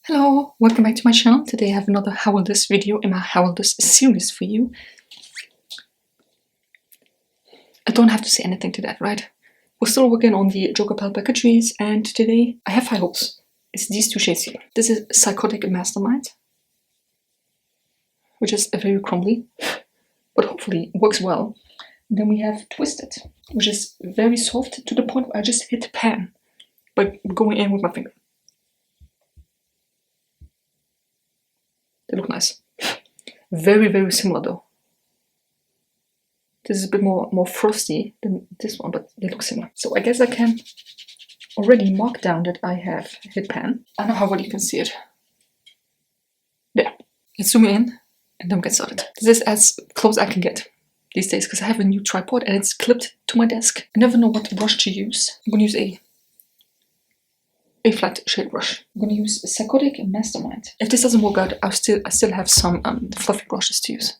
Hello, welcome back to my channel. Today I have another How Will This video in my How Will This series for you. I don't have to say anything to that, right? We're still working on the Joker palette by Catrice, and today I have high hopes. It's these two shades here. This is Psychotic and Mastermind, which is very crumbly, but hopefully works well. And then we have Twisted, which is very soft to the point where I just hit pan by going in with my finger. They look nice. Very, very similar though. This is a bit more frosty than this one, but they look similar. So I guess I can already mark down that I have hit pan. I don't know how well you can see it. There. Let's zoom in and then get started. This is as close as I can get these days because I have a new tripod and it's clipped to my desk. I never know what brush to use. I'm gonna use a flat shade brush. I'm gonna use Psychotic and Mastermind. If this doesn't work out, I still have some fluffy brushes to use.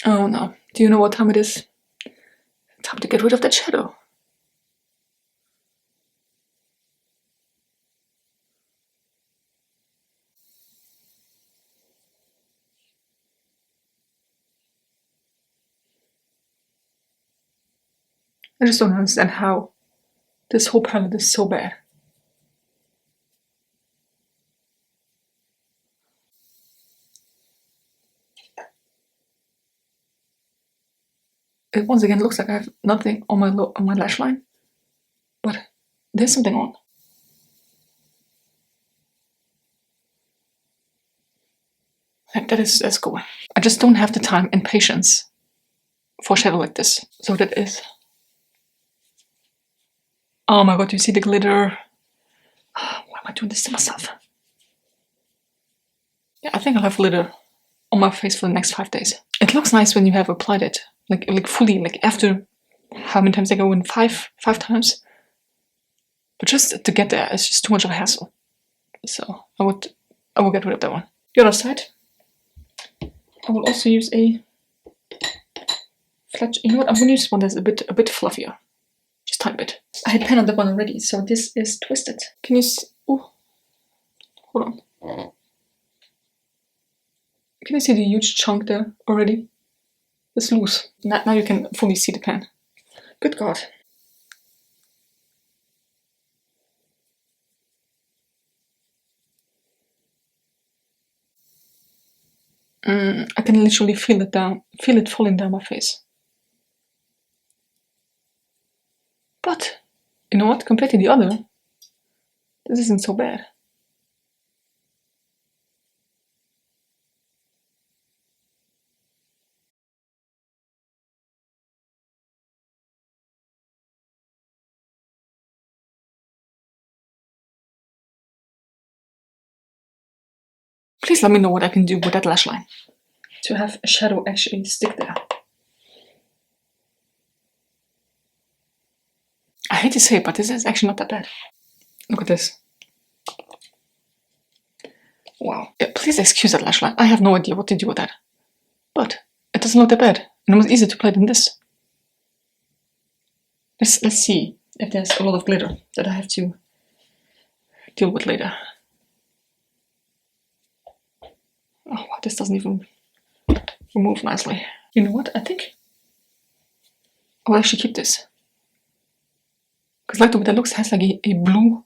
Oh no, do you know what time it is? Time to get rid of that shadow. I just don't understand how this whole palette is so bad. It once again looks like I have nothing on my lash line, but there's something on. That's cool. I just don't have the time and patience for shadow like this. So that is. Oh my god, do you see the glitter? Why am I doing this to myself? Yeah, I think I'll have glitter on my face for the next 5 days. It looks nice when you have applied it, like fully, like after how many times I go in? Five times. But just to get there, it's just too much of a hassle. So I will get rid of that one. The other side, I will also use a flat. You know what? I'm gonna use one that's a bit fluffier. Just a tiny bit. I had pen on that one already, so this is Twisted. Can you see? Oh, hold on. Can you see the huge chunk there already? It's loose. Now you can fully see the pen. Good God. I can literally feel it falling down my face. But, you know what, compared to the other, this isn't so bad. Please let me know what I can do with that lash line to have a shadow actually stick there. I hate to say it, but this is actually not that bad. Look at this. Wow. Yeah, please excuse that lash line. I have no idea what to do with that. But it doesn't look that bad. And it was easier to apply than this. Let's see if there's a lot of glitter that I have to deal with later. Oh, wow, this doesn't even remove nicely. You know what? I think I'll actually keep this. Because like the way that looks, it has like a blue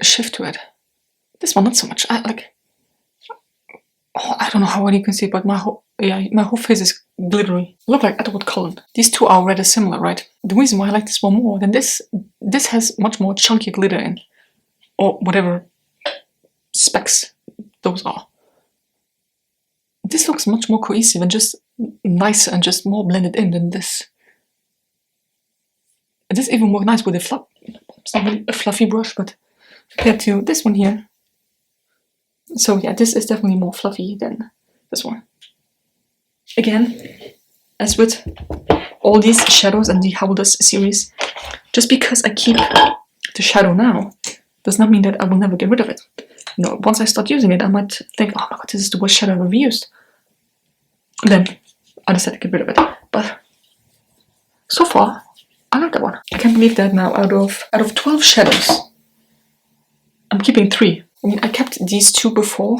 shift to it. This one, not so much. I don't know how well you can see, but my whole face is glittery. I look like Edward Cullen. These two are rather similar, right? The reason why I like this one more than this has much more chunky glitter in, or whatever specks those are. This looks much more cohesive and just nicer and just more blended in than this. It is even more nice with it's not really a fluffy brush, but compared to this one here. So yeah, this is definitely more fluffy than this one. Again, as with all these shadows and the How Will This series, just because I keep the shadow now does not mean that I will never get rid of it. You know, once I start using it, I might think, oh my god, this is the worst shadow I've ever used. And then I decided to get rid of it. But so far, I like that one. I can't believe that now out of 12 shadows, I'm keeping 3. I mean, I kept these 2 before,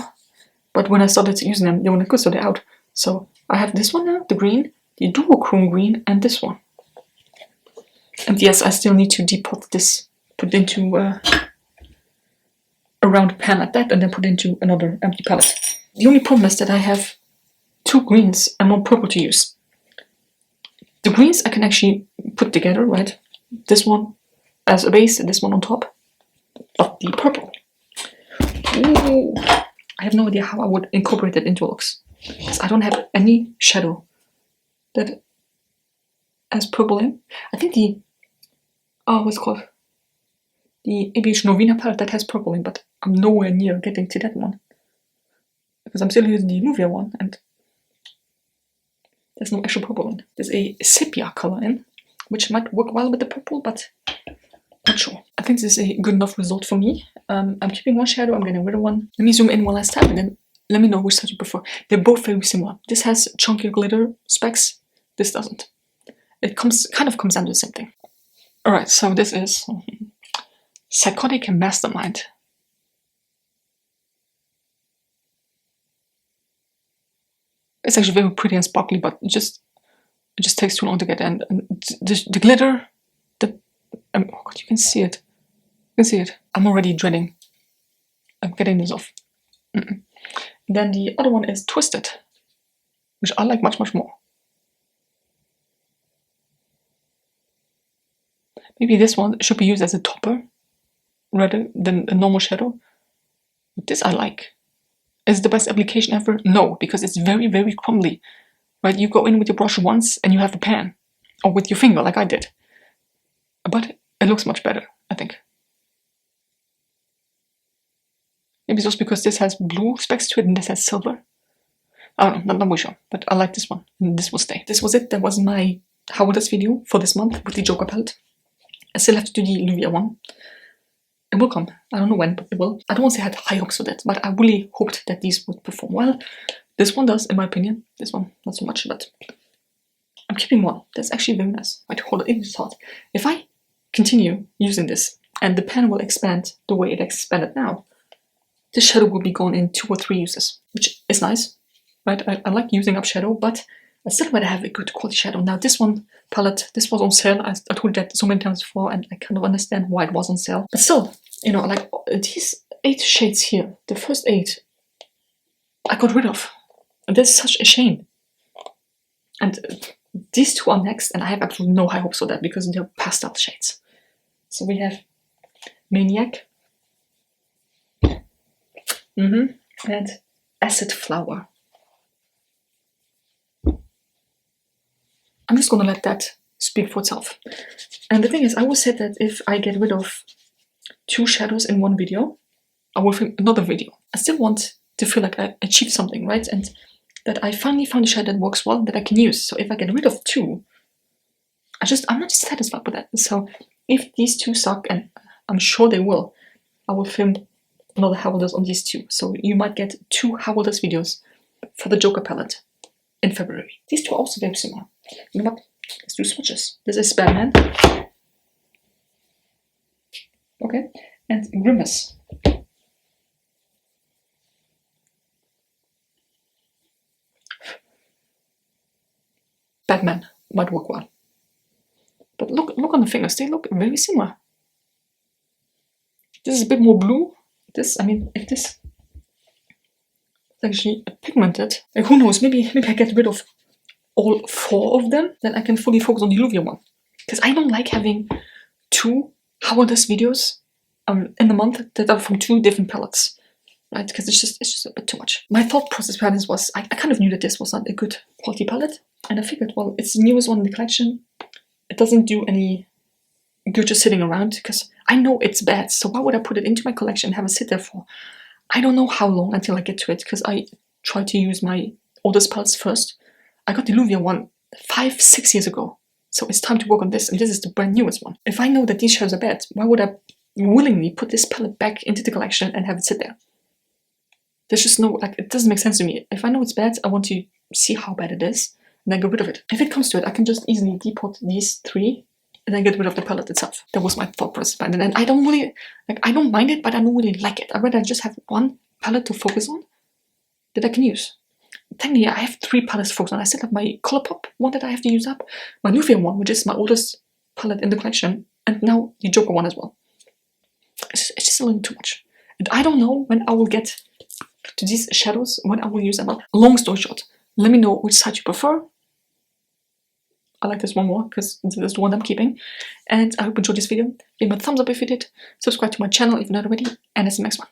but when I started using them, they were not good, so they're out. So I have this one now, the green, the duochrome green, and this one. And yes, I still need to depot this, put into a round pan like that, and then put into another empty palette. The only problem is that I have 2 greens and 1 purple to use. The greens I can actually put together, right? This one as a base and this one on top. But the purple, ooh, I have no idea how I would incorporate it into looks. Because I don't have any shadow that has purple in. I think the, what's it called? The Aviation Novena palette that has purple in, but I'm nowhere near getting to that one. Because I'm still using the Nuvia one, and there's no actual purple in. There's a sepia color in, which might work well with the purple, but not sure. I think this is a good enough result for me. I'm keeping 1 shadow, I'm getting rid of 1. Let me zoom in one last time, and then let me know which side you prefer. They're both very similar. This has chunky glitter specks, this doesn't. It kind of comes down to the same thing. Alright, so this is Psychotic Mastermind. It's actually very pretty and sparkly, but it just takes too long to get in. And the glitter, oh god, you can see it. You can see it. I'm already dreading. I'm getting this off. Then the other one is Twisted, which I like much, much more. Maybe this one should be used as a topper rather than a normal shadow. But this I like. Is it the best application ever? No, because it's very, very crumbly. Right? You go in with your brush once and you have a pan. Or with your finger like I did. But it looks much better, I think. Maybe it's just because this has blue specks to it and this has silver. I don't know, not really sure. But I like this one. And this will stay. This was it. That was my How Would This video for this month with the Joker palette. I still have to do the Nuvia one. It will come. I don't know when, but it will. I don't want to say I had high hopes for that, but I really hoped that these would perform well. This one does, in my opinion. This one, not so much, but I'm keeping 1. That's actually very nice. Wait, hold on, it is hot. If I continue using this, and the pen will expand the way it expanded now, this shadow will be gone in 2 or 3 uses, which is nice, right? I like using up shadow, but I still want to have a good quality shadow. Now this one palette, this was on sale. I told you that so many times before, and I kind of understand why it was on sale. But still, you know, like these 8 shades here, the first 8, I got rid of. And that's such a shame. And these 2 are next, and I have absolutely no high hopes for that because they're pastel shades. So we have Maniac, and Acid Flower. I'm just gonna let that speak for itself. And the thing is, I always said that if I get rid of 2 shadows in one video, I will film another video. I still want to feel like I achieved something, right? And that I finally found a shadow that works well, that I can use. So if I get rid of 2, I'm not just satisfied with that. So if these 2 suck, and I'm sure they will, I will film another How Will This on these 2. So you might get 2 How Will This videos for the Joker palette in February. These 2 are also very similar. You know what? Let's do swatches. This is Batman. Okay. And Grimace. Batman might work well. But look on the fingers, they look very similar. This is a bit more blue. This, I mean, if this is actually pigmented, like who knows, maybe I get rid of all 4 of them, then I can fully focus on the Nuvia one. Because I don't like having 2 How Will This videos in the month that are from 2 different palettes. Right? Because it's just a bit too much. My thought process behind this was, I kind of knew that this was not a good quality palette. And I figured, well, it's the newest one in the collection. It doesn't do any good just sitting around, because I know it's bad. So why would I put it into my collection and have it sit there for I don't know how long until I get to it, because I try to use my oldest palettes first. I got the Nuvia one 5-6 years ago. So it's time to work on this, and this is the brand newest one. If I know that these shadows are bad, why would I willingly put this palette back into the collection and have it sit there? There's just no, like, it doesn't make sense to me. If I know it's bad, I want to see how bad it is. and then get rid of it. If it comes to it, I can just easily depot these 3 and then get rid of the palette itself. That was my thought process behind it. And I don't really, I don't mind it, but I don't really like it. I'd rather just have one palette to focus on that I can use. Technically, I have 3 palettes to focus on. I still have my Colourpop one that I have to use up, my Nuvia one, which is my oldest palette in the collection, and now the Joker one as well. It's just a little too much. And I don't know when I will get to these shadows, when I will use them up. Long story short, let me know which side you prefer. I like this one more because this is the one I'm keeping. And I hope you enjoyed this video. Leave me a thumbs up if you did. Subscribe to my channel if you're not already. And it's the next one.